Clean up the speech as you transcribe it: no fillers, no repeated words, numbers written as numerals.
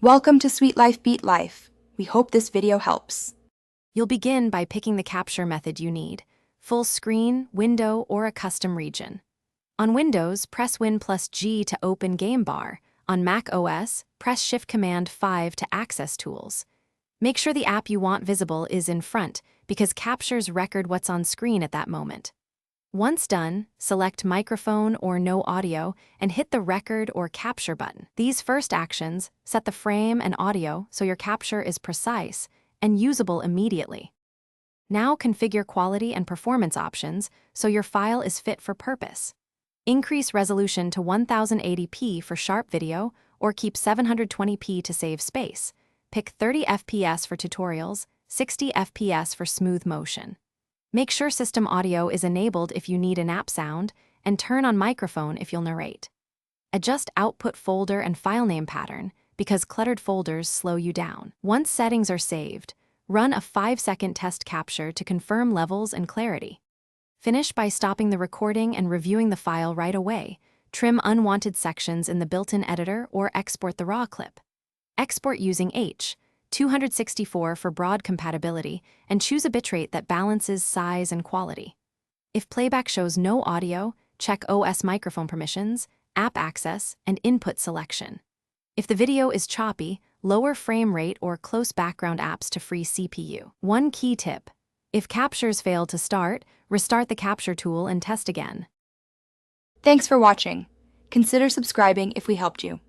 Welcome to Sweet Life Beat Life. We hope this video helps. You'll begin by picking the capture method you need: full screen, window, or a custom region. On Windows, press Win+G to open Game Bar. On Mac OS, press Shift-Command-5 to access tools. Make sure the app you want visible is in front, because captures record what's on screen at that moment. Once done, select Microphone or No Audio and hit the Record or Capture button. These first actions set the frame and audio so your capture is precise and usable immediately. Now configure quality and performance options so your file is fit for purpose. Increase resolution to 1080p for sharp video or keep 720p to save space. Pick 30 FPS for tutorials, 60 FPS for smooth motion. Make sure system audio is enabled if you need an app sound, and turn on microphone if you'll narrate. Adjust output folder and file name pattern, because cluttered folders slow you down. Once settings are saved, run a 5-second test capture to confirm levels and clarity. Finish by stopping the recording and reviewing the file right away. Trim unwanted sections in the built-in editor or export the raw clip. Export using H.264 for broad compatibility, and choose a bitrate that balances size and quality. If playback shows no audio, check OS microphone permissions, app access, and input selection. If the video is choppy, lower frame rate or close background apps to free CPU. One key tip: if captures fail to start, restart the capture tool and test again. Thanks for watching. Consider subscribing if we helped you.